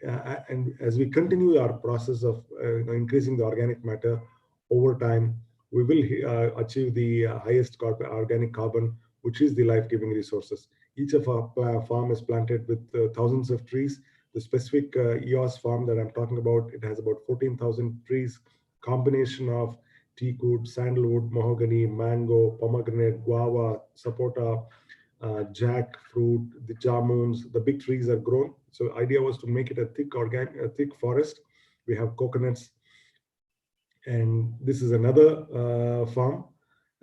as we continue our process of increasing the organic matter over time, we will achieve the highest organic carbon, which is the life-giving resources. Each of our farm is planted with thousands of trees. The specific EOS farm that I'm talking about, it has about 14,000 trees, combination of teakwood, sandalwood, mahogany, mango, pomegranate, guava, sapota, jackfruit, the jamuns. The big trees are grown. So idea was to make it a thick forest. We have coconuts, and this is another farm.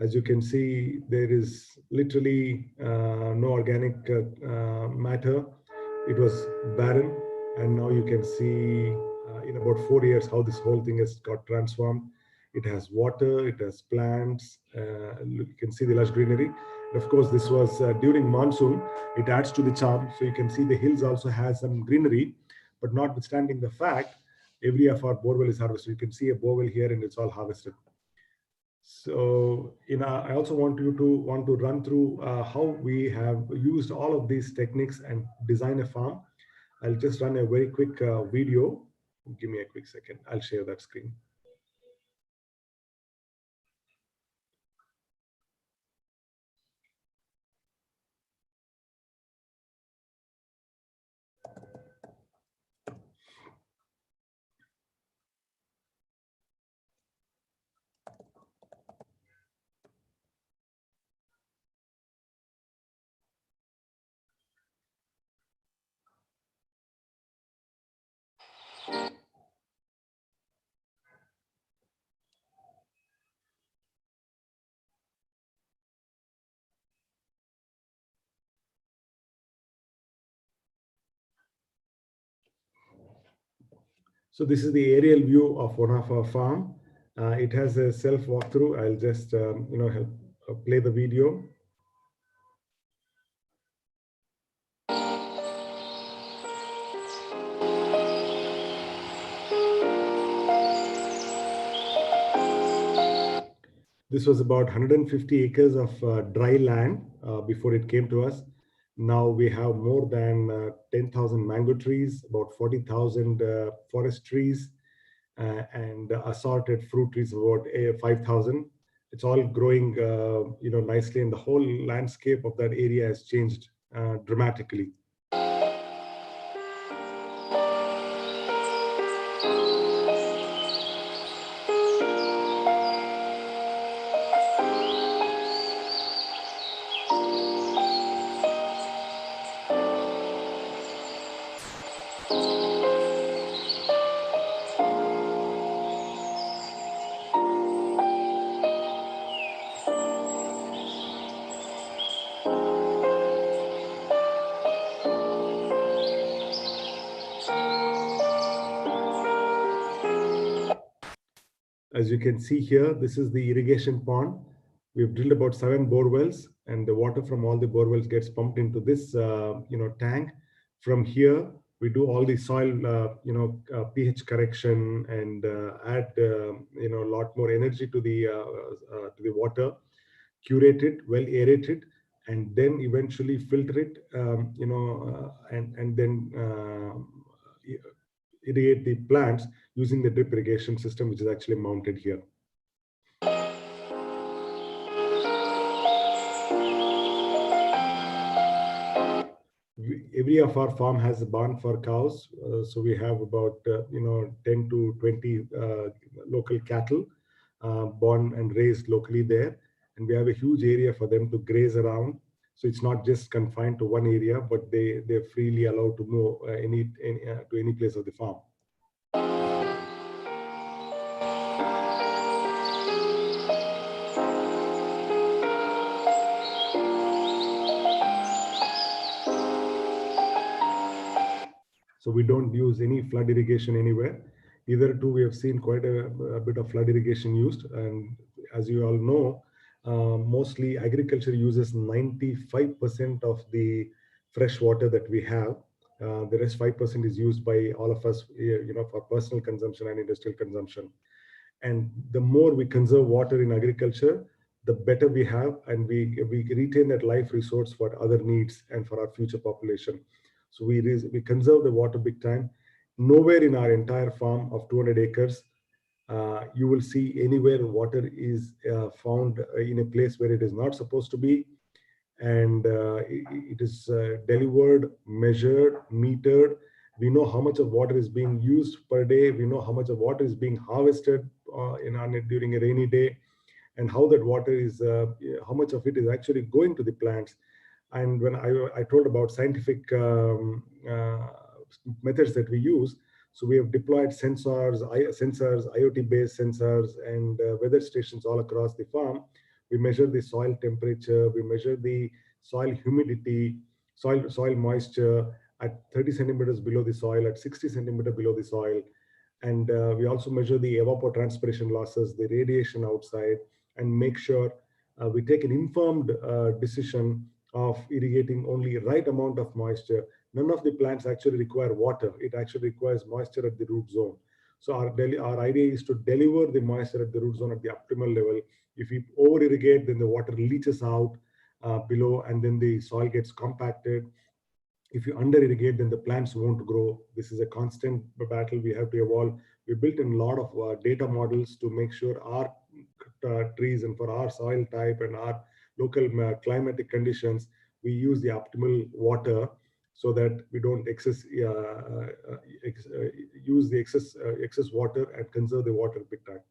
As you can see, there is literally no organic matter. It was barren, and now you can see in about 4 years how this whole thing has got transformed. It has water, it has plants. You can see the lush greenery. And of course, this was during monsoon. It adds to the charm. So you can see the hills also has some greenery, but notwithstanding the fact, every of our borewell is harvested. You can see a borewell here, and it's all harvested. So, I also want to run through how we have used all of these techniques and design a farm. I'll just run a very quick video. Give me a quick second. I'll share that screen. So this is the aerial view of one of our farm. It has a self walkthrough. I'll just help play the video. This was about 150 acres of dry land before it came to us. Now we have more than 10,000 mango trees, about 40,000 forest trees, and assorted fruit trees, about 5,000. It's all growing, nicely, and the whole landscape of that area has changed dramatically. As you can see here, this is the irrigation pond. We've drilled about 7 bore wells, and the water from all the bore wells gets pumped into this, tank. From here, we do all the soil, pH correction and add, a lot more energy to the water, curate it, well aerate it, and then eventually filter it, and then irrigate the plants using the drip irrigation system, which is actually mounted here. Every of our farm has a barn for cows, so we have about 10 to 20 local cattle born and raised locally there, and we have a huge area for them to graze around. So it's not just confined to one area, but they're freely allowed to move to any place of the farm. So we don't use any flood irrigation anywhere. Hitherto, we have seen quite a bit of flood irrigation used. And as you all know, mostly agriculture uses 95% of the fresh water that we have. The rest 5% is used by all of us, for personal consumption and industrial consumption. And the more we conserve water in agriculture, the better we have, and we retain that life resource for other needs and for our future population. So we conserve the water big time. Nowhere in our entire farm of 200 acres, you will see anywhere water is found in a place where it is not supposed to be. And it is delivered, measured, metered. We know how much of water is being used per day. We know how much of water is being harvested during a rainy day, and how that water is, how much of it is actually going to the plants. And when I told about scientific methods that we use, so we have deployed sensors, IoT-based sensors, and weather stations all across the farm. We measure the soil temperature, we measure the soil humidity, soil moisture at 30 centimeters below the soil, at 60 centimeters below the soil. And we also measure the evapotranspiration losses, the radiation outside, and make sure we take an informed decision of irrigating only right amount of moisture. None of the plants actually require water. It actually requires moisture at the root zone. So our idea is to deliver the moisture at the root zone at the optimal level. If we over irrigate, then the water leaches out below, and then the soil gets compacted. If you under irrigate, then the plants won't grow. This is a constant battle we have to evolve. We built in a lot of data models to make sure our trees, and for our soil type and our local climatic conditions, we use the optimal water, so that we don't use the excess water and conserve the water big time.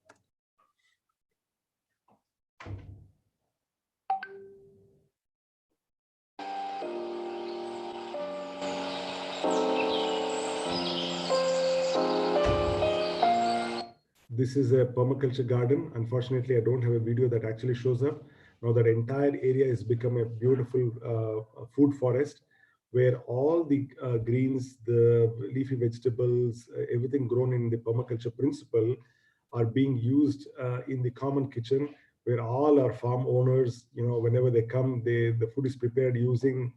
This is a permaculture garden. Unfortunately, I don't have a video that actually shows up. Now that entire area has become a beautiful food forest, where all the greens, the leafy vegetables, everything grown in the permaculture principle are being used in the common kitchen, where all our farm owners, whenever they come, the food is prepared using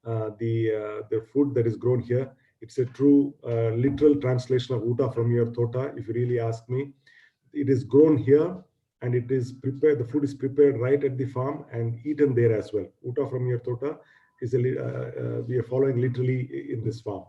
the food that is grown here. It's a true literal translation of Uta from your Tota, if you really ask me. It is grown here, and it is prepared. The food is prepared right at the farm and eaten there as well. Uta from your Tota is we are following literally in this farm.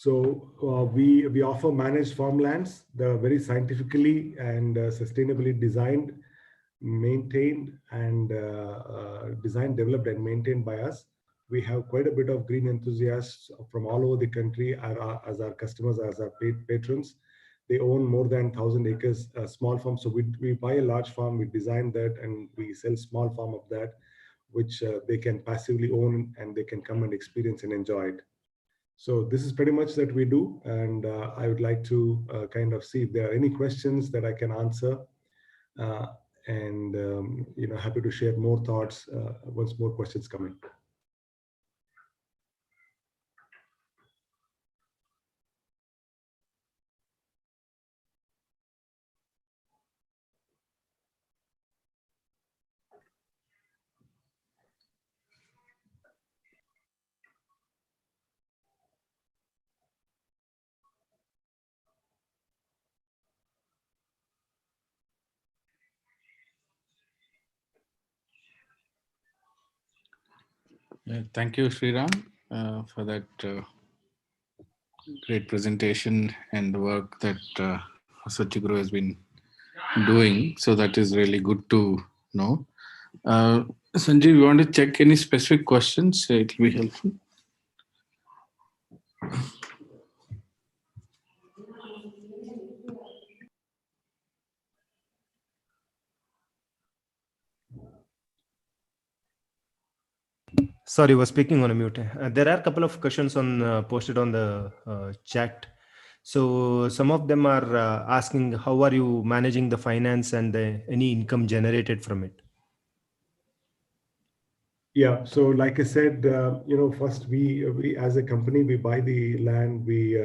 So we offer managed farmlands. They're very scientifically and sustainably designed, maintained, and designed, developed, and maintained by us. We have quite a bit of green enthusiasts from all over the country as our customers, as our patrons. They own more than 1,000 acres small farm. So we buy a large farm, we design that, and we sell small farm of that, which they can passively own, and they can come and experience and enjoy it. So this is pretty much that we do, and I would like to kind of see if there are any questions that I can answer, and happy to share more thoughts once more questions come in. Thank you, Sriram, for that great presentation and the work that Satyaguru has been doing. So that is really good to know. Sanjeev, you want to check any specific questions? It will be helpful. Sorry, was speaking on a mute. There are a couple of questions on posted on the chat. So some of them are asking, how are you managing the finance and any income generated from it? Yeah, so like I said, first we as a company, we buy the land, we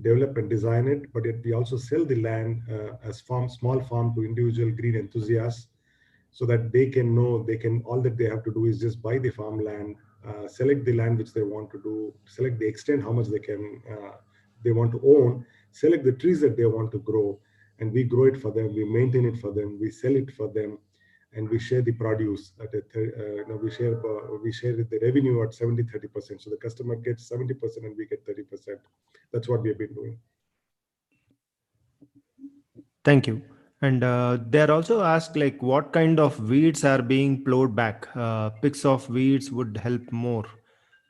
develop and design it, but we also sell the land as small farm to individual green enthusiasts, so that they can know, all that they have to do is just buy the farmland, select the land which they want to do, select the extent how much they want to own, select the trees that they want to grow, and we grow it for them, we maintain it for them, we sell it for them, and we share the produce at we share the revenue at 70-30%. So the customer gets 70% and we get 30%. That's what we have been doing. Thank you. And they're also asked, like, what kind of weeds are being plowed back? Pics of weeds would help more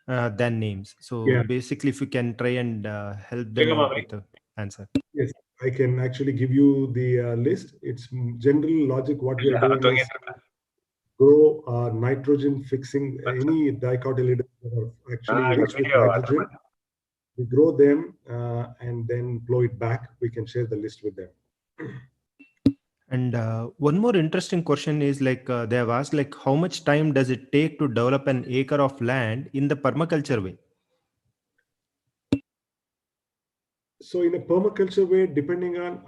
than names. So Yeah. basically, if you can try and help them out with the answer. Yes, I can actually give you the list. It's general logic. What we are doing is grow nitrogen fixing any dicotyledons that are actually rich with nitrogen. We grow them and then plow it back. We can share the list with them. And one more interesting question is, like, they have asked, like, how much time does it take to develop an acre of land in the permaculture way? So in a permaculture way, depending on,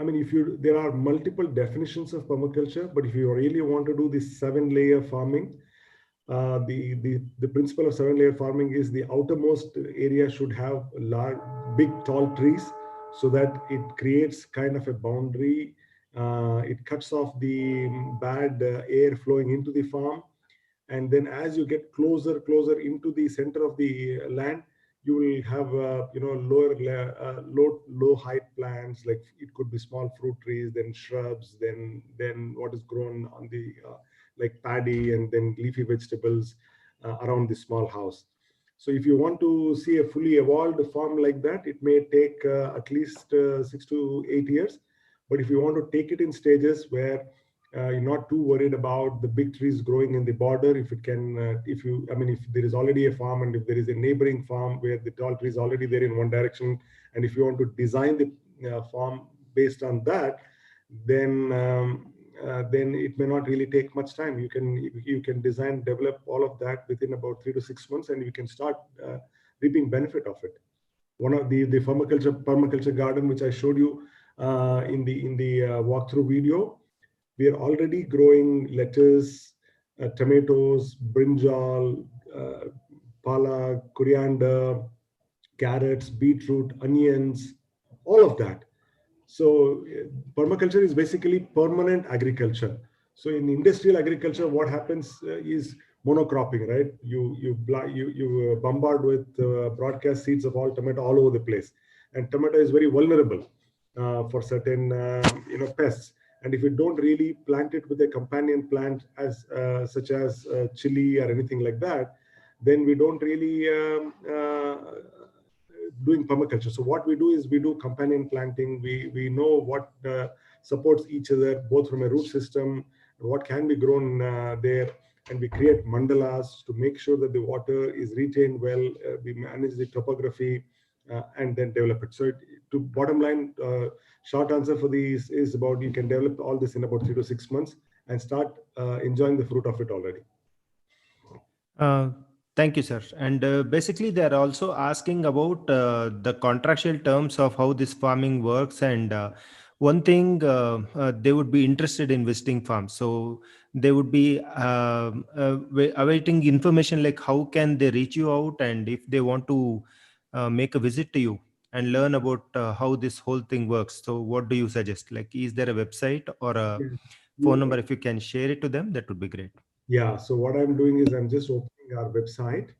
there are multiple definitions of permaculture, but if you really want to do this 7-layer farming, the principle of 7-layer farming is the outermost area should have large, big, tall trees, so that it creates kind of a boundary. It cuts off the bad air flowing into the farm. And then as you get closer into the center of the land, you will have low height plants, like it could be small fruit trees, then shrubs, then what is grown on the like paddy, and then leafy vegetables around the small house. So if you want to see a fully evolved farm like that, it may take at least 6 to 8 years. But if you want to take it in stages where you're not too worried about the big trees growing in the border, if there is already a farm, and if there is a neighboring farm where the tall trees already there in one direction, and if you want to design the farm based on that, then it may not really take much time. You can design, develop all of that within about 3 to 6 months, and you can start reaping benefit of it. One of the permaculture garden, which I showed you in the walkthrough video, we are already growing lettuce, tomatoes, brinjal, pala, coriander, carrots, beetroot, onions, all of that. So permaculture is basically permanent agriculture. So in industrial agriculture, what happens is monocropping, right? You bombard with broadcast seeds of all tomato all over the place, and tomato is very vulnerable for certain pests. And if you don't really plant it with a companion plant as such as chili or anything like that, then we don't really doing permaculture. So what we do is we do companion planting. We know what supports each other, both from a root system, what can be grown there, and we create mandalas to make sure that the water is retained well. We manage the topography and then develop it. So to bottom line, short answer for these is about you can develop all this in about 3 to 6 months and start enjoying the fruit of it already. Thank you, sir. And basically, they are also asking about the contractual terms of how this farming works. And one thing, they would be interested in visiting farms. So they would be awaiting information like how can they reach you out, and if they want to make a visit to you and learn about how this whole thing works. So what do you suggest? Like, is there a website or a phone number? If you can share it to them, that would be great. Yeah, so what I'm doing is I'm just opening our website.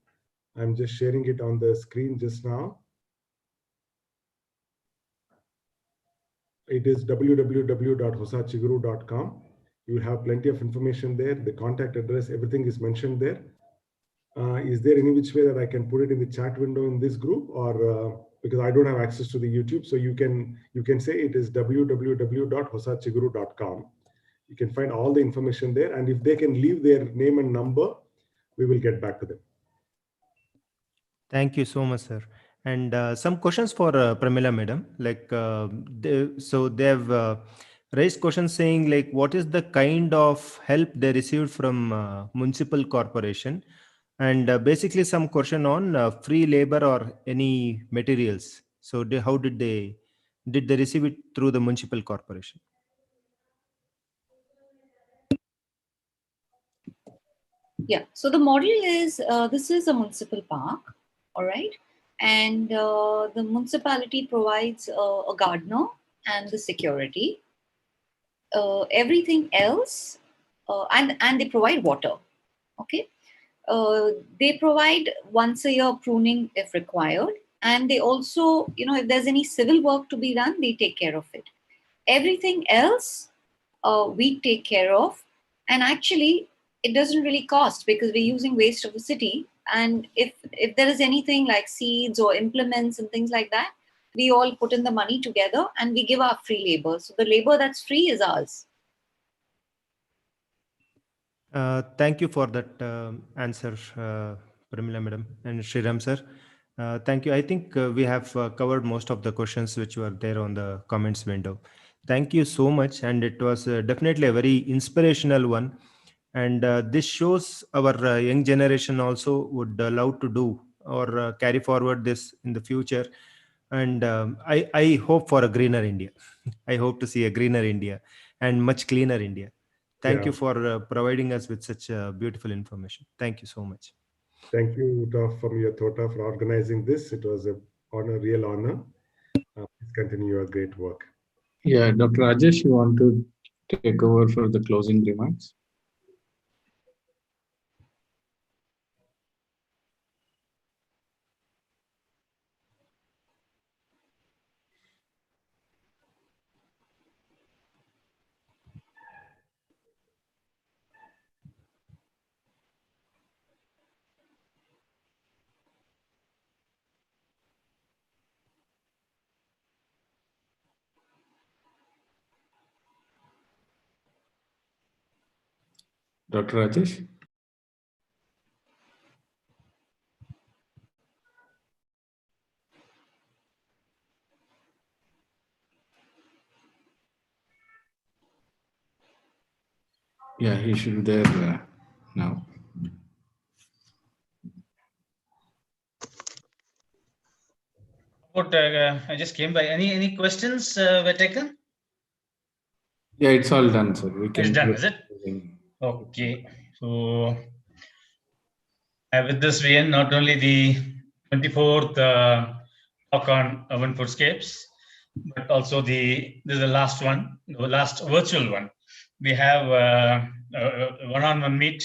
I'm just sharing it on the screen just now. It is www.hosachiguru.com. You have plenty of information there. The contact address, everything is mentioned there. Is there any which way that I can put it in the chat window in this group, or because I don't have access to the YouTube, so you can say it is www.hosachiguru.com. You can find all the information there, and if they can leave their name and number, we will get back to them. Thank you so much, sir. And some questions for Premila madam. Like, they've raised questions saying like, what is the kind of help they received from municipal corporation, and basically some question on free labor or any materials. So how did they receive it through the municipal corporation? Yeah, so the model is, this is a municipal park, all right? And the municipality provides a gardener and the security. Everything else, and they provide water, okay? They provide once a year pruning if required. And they also, if there's any civil work to be done, they take care of it. Everything else, we take care of. And actually, it doesn't really cost because we're using waste of the city. And if there is anything like seeds or implements and things like that, we all put in the money together and we give our free labor. So the labor that's free is ours. Thank you for that answer, Premila madam and Sriram sir. Thank you. I think we have covered most of the questions which were there on the comments window. Thank you so much. And it was definitely a very inspirational one. And this shows our young generation also would love to do or carry forward this in the future. And I hope for a greener India. I hope to see a greener India and much cleaner India. Thank you for providing us with such beautiful information. Thank you so much. Thank you, from your Thota, for organizing this. It was a real honor. Please continue your great work. Yeah, Dr. Rajesh, you want to take over for the closing remarks? Dr. Rajesh? Yeah, he should be there now. I just came by. Any questions were taken? Yeah, it's all done, sir. We can. It's done, is it? Okay. So with this, we end not only the 24th talk on urban foodscapes, but also this is the last one, the last virtual one. We have one-on-one meet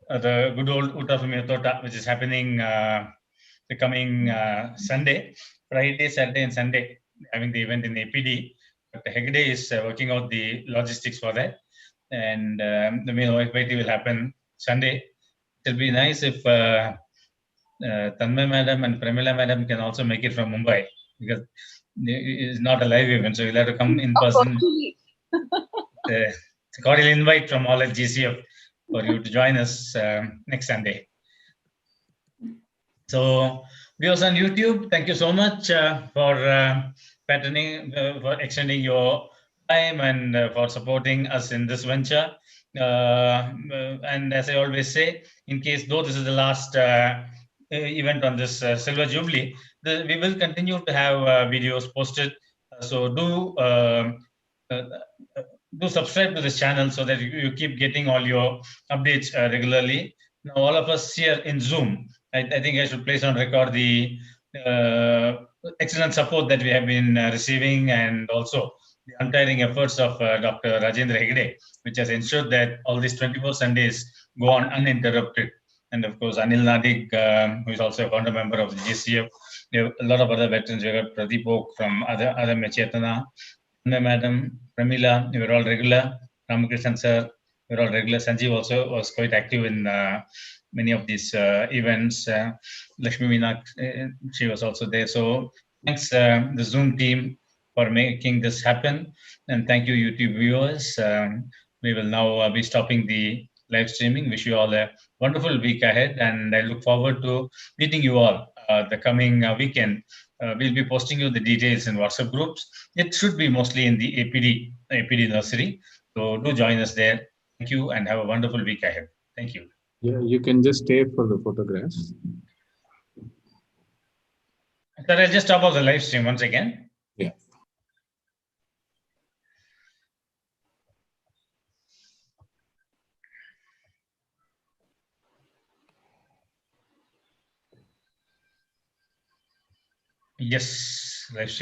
the good old Uta Tota, which is happening the coming Sunday, Friday, Saturday, and Sunday, having the event in APD. Dr. Hegde is working out the logistics for that, and the main OFIT will happen Sunday. It will be nice if Tanmay Madam and Premila Madam can also make it from Mumbai, because it's not a live event, so you'll have to come in person. It's a cordial invite from all at GCF for you to join us next Sunday. So, viewers on YouTube, thank you so much for patterning, for extending your time and for supporting us in this venture. And as I always say, in case though this is the last event on this Silver Jubilee, we will continue to have videos posted. So do subscribe to this channel so that you keep getting all your updates regularly. Now, all of us here in Zoom, I think I should place on record the excellent support that we have been receiving, and also the untiring efforts of Dr. Rajendra Hegde, which has ensured that all these 24 Sundays go on uninterrupted. And of course, Anil Nadig, who is also a founder member of the GCF. We have a lot of other veterans. We got Pradeep Oak from other Chetana, Madam, Premila, we were all regular. Ramakrishnan sir, we were all regular. Sanjeev also was quite active in many of these events. Lakshmi Meenak, she was also there. So thanks the Zoom team for making this happen. And thank you, YouTube viewers. We will now be stopping the live streaming. Wish you all a wonderful week ahead. And I look forward to meeting you all the coming weekend. We'll be posting you the details in WhatsApp groups. It should be mostly in the APD nursery. So do join us there. Thank you and have a wonderful week ahead. Thank you. Yeah, you can just stay for the photographs. Sir, I'll just stop off the live stream once again. Yeah. Yes, live stream.